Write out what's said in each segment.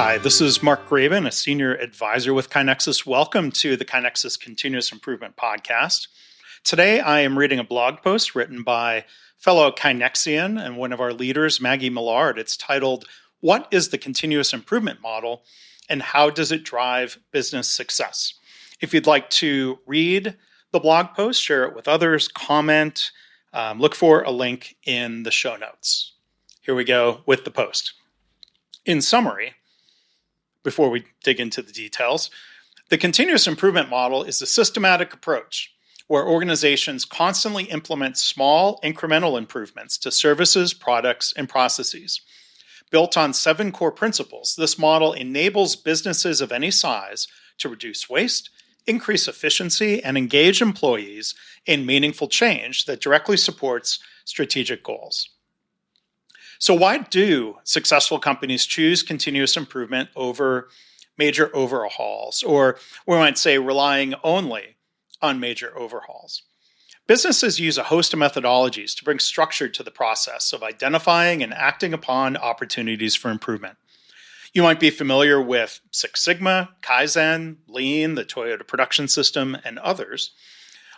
Hi, this is Mark Graven, a senior advisor with KaiNexus. Welcome to the KaiNexus Continuous Improvement Podcast. Today, I am reading a blog post written by fellow KaiNexian and one of our leaders, Maggie Millard. It's titled, "What is the Continuous Improvement Model and How Does it Drive Business Success?" If you'd like to read the blog post, share it with others, comment, look for a link in the show notes. Here we go with the post. In summary, before we dig into the details, the continuous improvement model is a systematic approach where organizations constantly implement small incremental improvements to services, products, and processes. Built on 7 core principles, this model enables businesses of any size to reduce waste, increase efficiency, and engage employees in meaningful change that directly supports strategic goals. So why do successful companies choose continuous improvement over major overhauls, or we might say relying only on major overhauls? Businesses use a host of methodologies to bring structure to the process of identifying and acting upon opportunities for improvement. You might be familiar with Six Sigma, Kaizen, Lean, the Toyota Production System, and others.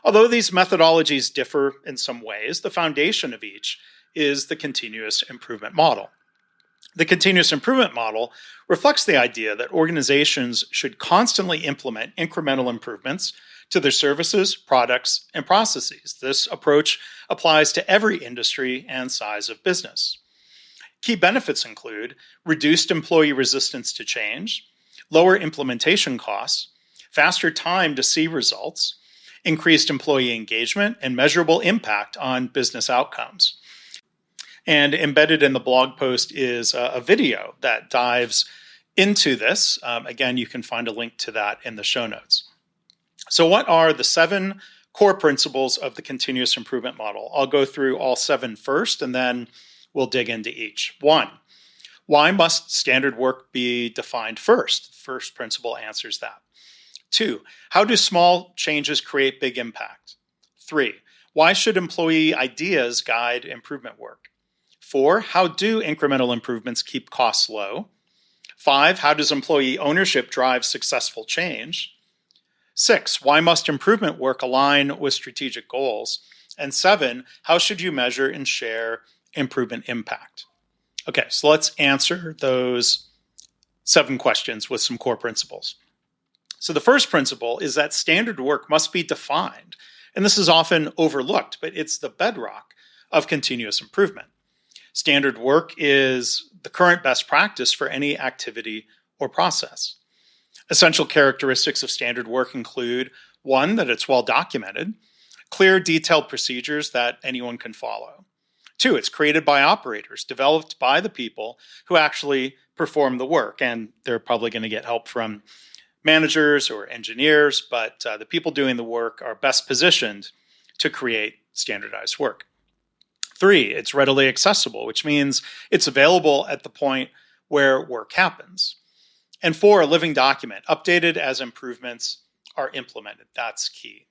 Although these methodologies differ in some ways, the foundation of each is the continuous improvement model. The continuous improvement model reflects the idea that organizations should constantly implement incremental improvements to their services, products, and processes. This approach applies to every industry and size of business. Key benefits include reduced employee resistance to change, lower implementation costs, faster time to see results, increased employee engagement, and measurable impact on business outcomes. And embedded in the blog post is a video that dives into this. Again, you can find a link to that in the show notes. So what are the 7 core principles of the continuous improvement model? I'll go through all 7 first, and then we'll dig into each. 1, why must standard work be defined first? The first principle answers that. 2, how do small changes create big impact? 3, why should employee ideas guide improvement work? 4, how do incremental improvements keep costs low? 5, how does employee ownership drive successful change? 6, why must improvement work align with strategic goals? And 7, how should you measure and share improvement impact? Okay, so let's answer those 7 questions with some core principles. So the first principle is that standard work must be defined. And this is often overlooked, but it's the bedrock of continuous improvement. Standard work is the current best practice for any activity or process. Essential characteristics of standard work include 1, that it's well documented, clear, detailed procedures that anyone can follow. 2, it's created by operators, developed by the people who actually perform the work, and they're probably going to get help from managers or engineers, but the people doing the work are best positioned to create standardized work. 3, it's readily accessible, which means it's available at the point where work happens. And 4, a living document, updated as improvements are implemented. That's key.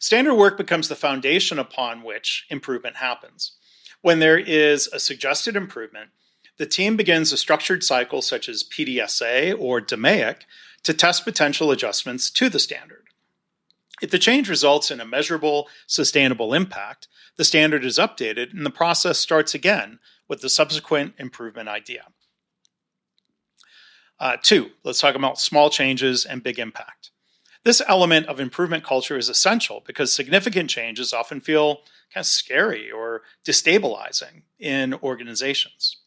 Standard work becomes the foundation upon which improvement happens. When there is a suggested improvement, the team begins a structured cycle such as PDSA or DMAIC to test potential adjustments to the standard. If the change results in a measurable, sustainable impact, the standard is updated and the process starts again with the subsequent improvement idea. 2, let's talk about small changes and big impact. This element of improvement culture is essential because significant changes often feel kind of scary or destabilizing in organizations.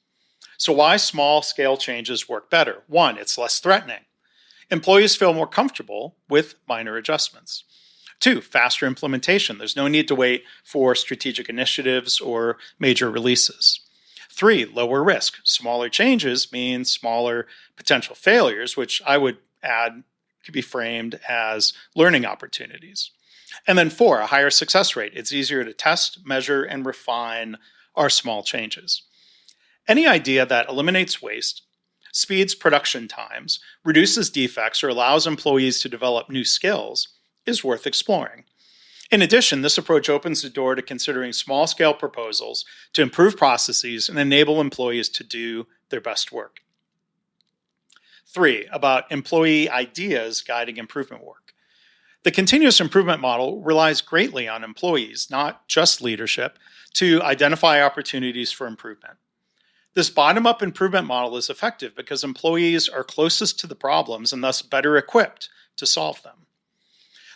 So why small-scale changes work better? 1, it's less threatening. Employees feel more comfortable with minor adjustments. 2, faster implementation. There's no need to wait for strategic initiatives or major releases. 3, lower risk. Smaller changes mean smaller potential failures, which I would add could be framed as learning opportunities. And then 4, a higher success rate. It's easier to test, measure, and refine our small changes. Any idea that eliminates waste, speeds production times, reduces defects, or allows employees to develop new skills is worth exploring. In addition, this approach opens the door to considering small-scale proposals to improve processes and enable employees to do their best work. 3, about employee ideas guiding improvement work. The continuous improvement model relies greatly on employees, not just leadership, to identify opportunities for improvement. This bottom-up improvement model is effective because employees are closest to the problems and thus better equipped to solve them.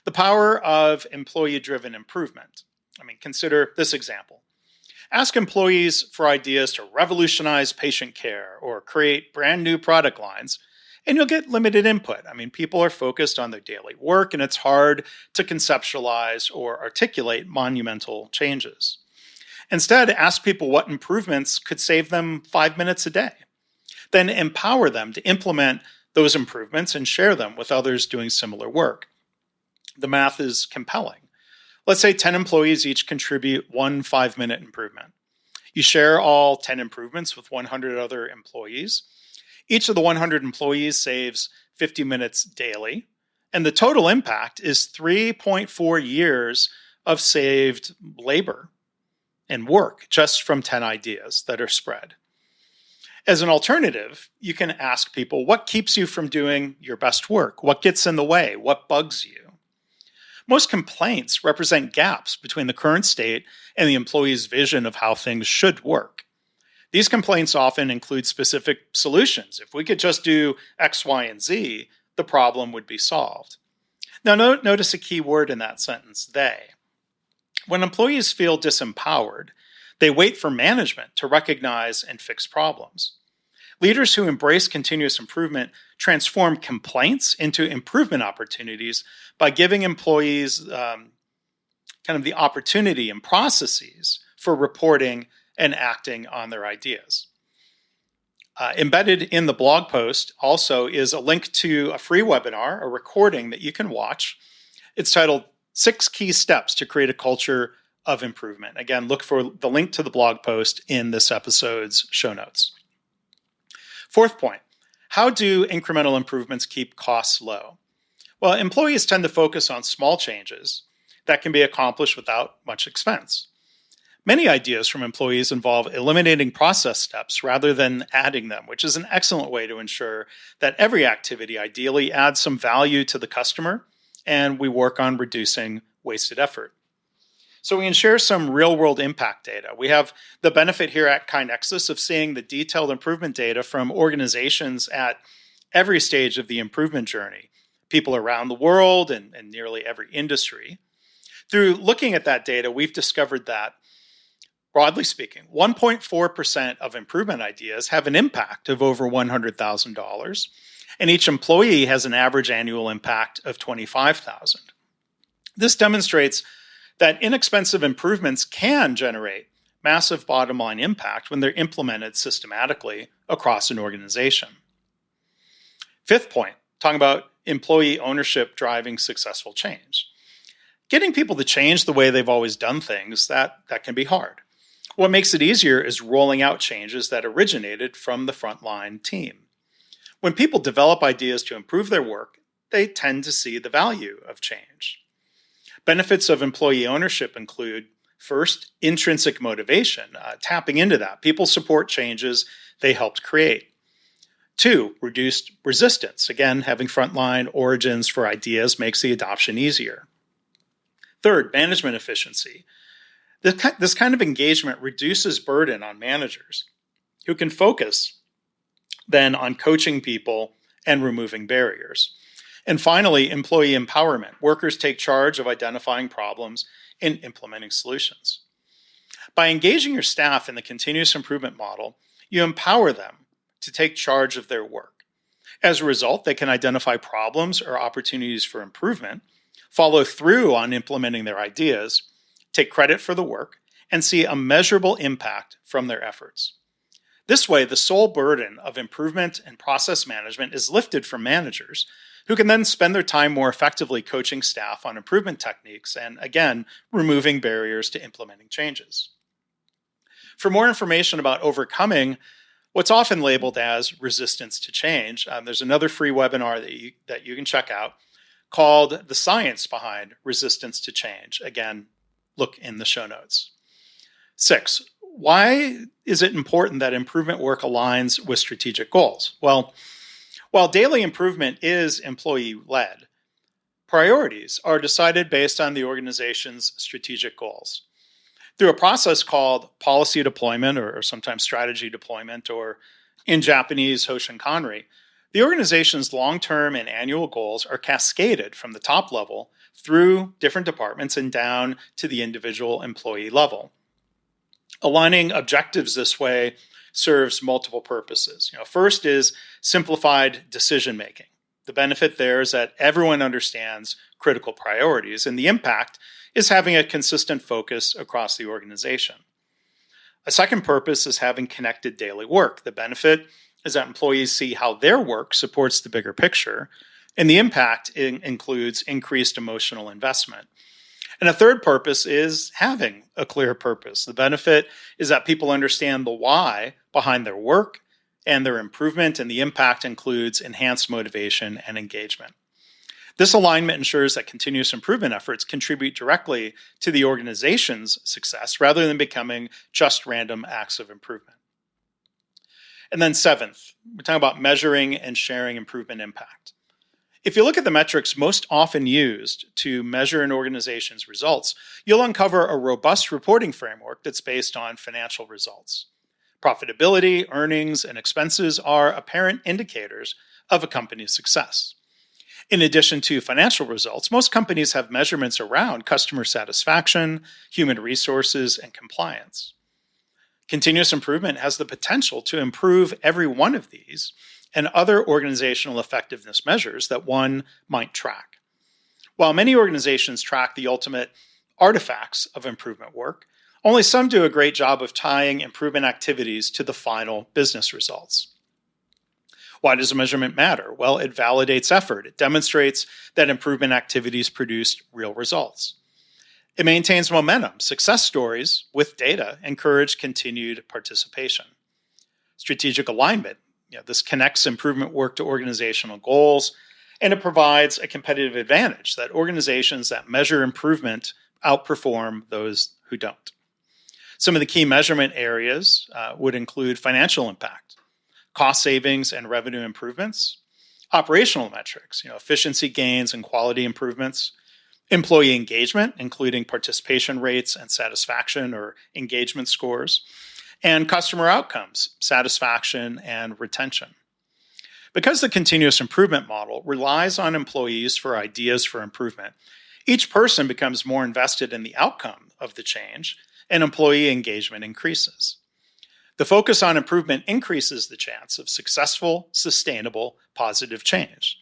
The power of employee-driven improvement. Consider this example. Ask employees for ideas to revolutionize patient care or create brand new product lines, and you'll get limited input. People are focused on their daily work, and it's hard to conceptualize or articulate monumental changes. Instead, ask people what improvements could save them 5 minutes a day. Then empower them to implement those improvements and share them with others doing similar work. The math is compelling. Let's say 10 employees each contribute one 5-minute improvement. You share all 10 improvements with 100 other employees. Each of the 100 employees saves 50 minutes daily, and the total impact is 3.4 years of saved labor and work just from 10 ideas that are spread. As an alternative, you can ask people, what keeps you from doing your best work? What gets in the way? What bugs you? Most complaints represent gaps between the current state and the employee's vision of how things should work. These complaints often include specific solutions. If we could just do X, Y, and Z, the problem would be solved. Now, notice a key word in that sentence, they. When employees feel disempowered, they wait for management to recognize and fix problems. Leaders who embrace continuous improvement transform complaints into improvement opportunities by giving employees the opportunity and processes for reporting and acting on their ideas. Embedded in the blog post also is a link to a free webinar, a recording that you can watch. It's titled 6 Key Steps to Create a Culture of Improvement. Again, look for the link to the blog post in this episode's show notes. Fourth point, how do incremental improvements keep costs low? Well, employees tend to focus on small changes that can be accomplished without much expense. Many ideas from employees involve eliminating process steps rather than adding them, which is an excellent way to ensure that every activity ideally adds some value to the customer, and we work on reducing wasted effort. So we can share some real-world impact data. We have the benefit here at KaiNexus of seeing the detailed improvement data from organizations at every stage of the improvement journey, people around the world and nearly every industry. Through looking at that data, we've discovered that, broadly speaking, 1.4% of improvement ideas have an impact of over $100,000, and each employee has an average annual impact of $25,000. This demonstrates that inexpensive improvements can generate massive bottom line impact when they're implemented systematically across an organization. Fifth point, talking about employee ownership driving successful change. Getting people to change the way they've always done things, that can be hard. What makes it easier is rolling out changes that originated from the frontline team. When people develop ideas to improve their work, they tend to see the value of change. Benefits of employee ownership include, first, intrinsic motivation, tapping into that. People support changes they helped create. 2, reduced resistance. Again, having frontline origins for ideas makes the adoption easier. Third, management efficiency. This kind of engagement reduces burden on managers who can focus then on coaching people and removing barriers. And finally, employee empowerment. Workers take charge of identifying problems and implementing solutions. By engaging your staff in the continuous improvement model, you empower them to take charge of their work. As a result, they can identify problems or opportunities for improvement, follow through on implementing their ideas, take credit for the work, and see a measurable impact from their efforts. This way, the sole burden of improvement and process management is lifted from managers, who can then spend their time more effectively coaching staff on improvement techniques and, again, removing barriers to implementing changes. For more information about overcoming what's often labeled as resistance to change, there's another free webinar that you can check out called The Science Behind Resistance to Change. Again, look in the show notes. 6, why is it important that improvement work aligns with strategic goals? Well, While daily improvement is employee-led, priorities are decided based on the organization's strategic goals. Through a process called policy deployment or sometimes strategy deployment, or in Japanese, Hoshinkanri, the organization's long-term and annual goals are cascaded from the top level through different departments and down to the individual employee level. Aligning objectives this way serves multiple purposes. First is simplified decision making. The benefit there is that everyone understands critical priorities, and the impact is having a consistent focus across the organization. A second purpose is having connected daily work. The benefit is that employees see how their work supports the bigger picture, and the impact includes increased emotional investment. And a third purpose is having a clear purpose. The benefit is that people understand the why behind their work and their improvement, and the impact includes enhanced motivation and engagement. This alignment ensures that continuous improvement efforts contribute directly to the organization's success rather than becoming just random acts of improvement. And then seventh, we're talking about measuring and sharing improvement impact. If you look at the metrics most often used to measure an organization's results, you'll uncover a robust reporting framework that's based on financial results. Profitability, earnings, and expenses are apparent indicators of a company's success. In addition to financial results, most companies have measurements around customer satisfaction, human resources, and compliance. Continuous improvement has the potential to improve every one of these and other organizational effectiveness measures that one might track. While many organizations track the ultimate artifacts of improvement work, only some do a great job of tying improvement activities to the final business results. Why does a measurement matter? Well, it validates effort. It demonstrates that improvement activities produced real results. It maintains momentum. Success stories with data encourage continued participation. Strategic alignment. This connects improvement work to organizational goals, and it provides a competitive advantage that organizations that measure improvement outperform those who don't. Some of the key measurement areas would include financial impact, cost savings and revenue improvements, operational metrics, efficiency gains and quality improvements, employee engagement, including participation rates and satisfaction or engagement scores, and customer outcomes, satisfaction and retention. Because the continuous improvement model relies on employees for ideas for improvement, each person becomes more invested in the outcome of the change, and employee engagement increases. The focus on improvement increases the chance of successful, sustainable, positive change.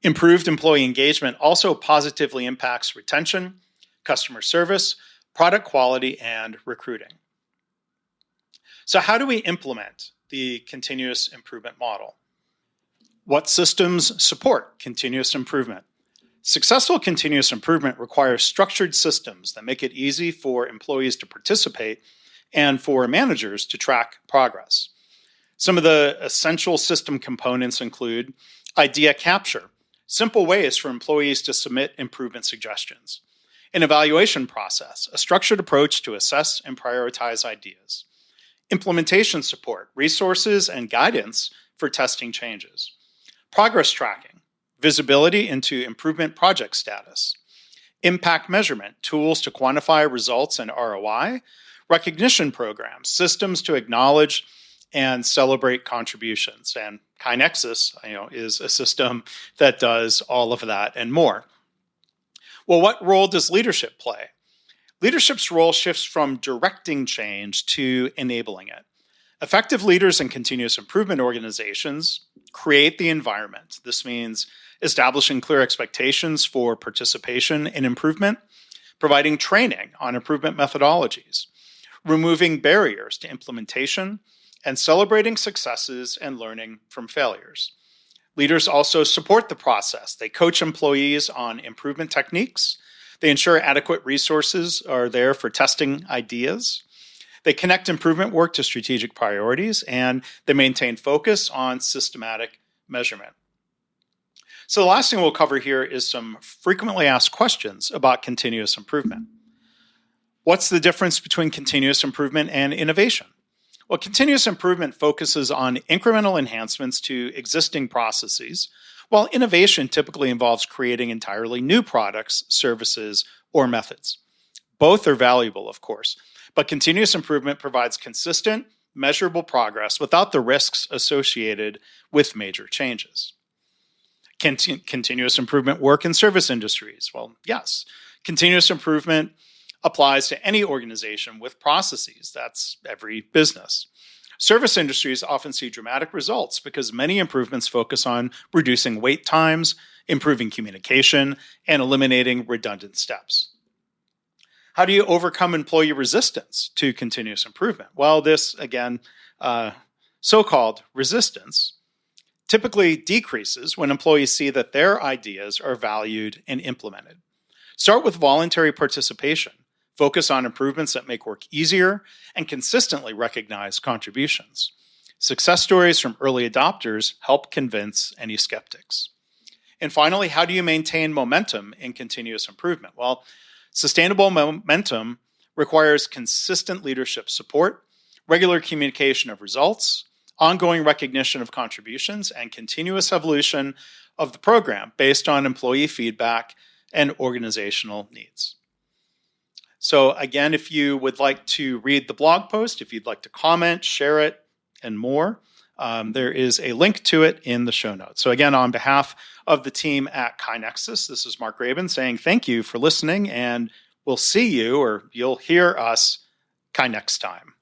Improved employee engagement also positively impacts retention, customer service, product quality, and recruiting. So how do we implement the continuous improvement model? What systems support continuous improvement? Successful continuous improvement requires structured systems that make it easy for employees to participate and for managers to track progress. Some of the essential system components include idea capture, simple ways for employees to submit improvement suggestions, an evaluation process, a structured approach to assess and prioritize ideas, implementation support, resources and guidance for testing changes, progress tracking, visibility into improvement project status, impact measurement, tools to quantify results and ROI, recognition programs, systems to acknowledge and celebrate contributions. And KaiNexus, is a system that does all of that and more. Well, what role does leadership play? Leadership's role shifts from directing change to enabling it. Effective leaders in continuous improvement organizations create the environment. This means establishing clear expectations for participation in improvement, providing training on improvement methodologies, removing barriers to implementation, and celebrating successes and learning from failures. Leaders also support the process. They coach employees on improvement techniques. They ensure adequate resources are there for testing ideas. They connect improvement work to strategic priorities, and they maintain focus on systematic measurement. So the last thing we'll cover here is some frequently asked questions about continuous improvement. What's the difference between continuous improvement and innovation? Well, continuous improvement focuses on incremental enhancements to existing processes, while innovation typically involves creating entirely new products, services, or methods. Both are valuable, of course, but continuous improvement provides consistent, measurable progress without the risks associated with major changes. Continuous improvement work in service industries? Well, yes. Continuous improvement applies to any organization with processes. That's every business. Service industries often see dramatic results because many improvements focus on reducing wait times, improving communication, and eliminating redundant steps. How do you overcome employee resistance to continuous improvement? Well, this, again, so-called resistance typically decreases when employees see that their ideas are valued and implemented. Start with voluntary participation. Focus on improvements that make work easier and consistently recognize contributions. Success stories from early adopters help convince any skeptics. And finally, how do you maintain momentum in continuous improvement? Well, sustainable momentum requires consistent leadership support, regular communication of results, ongoing recognition of contributions, and continuous evolution of the program based on employee feedback and organizational needs. So again, if you would like to read the blog post, if you'd like to comment, share it, and more, there is a link to it in the show notes. So again, on behalf of the team at KaiNexus, this is Mark Rabin saying thank you for listening, and we'll see you, or you'll hear us, Kai next time.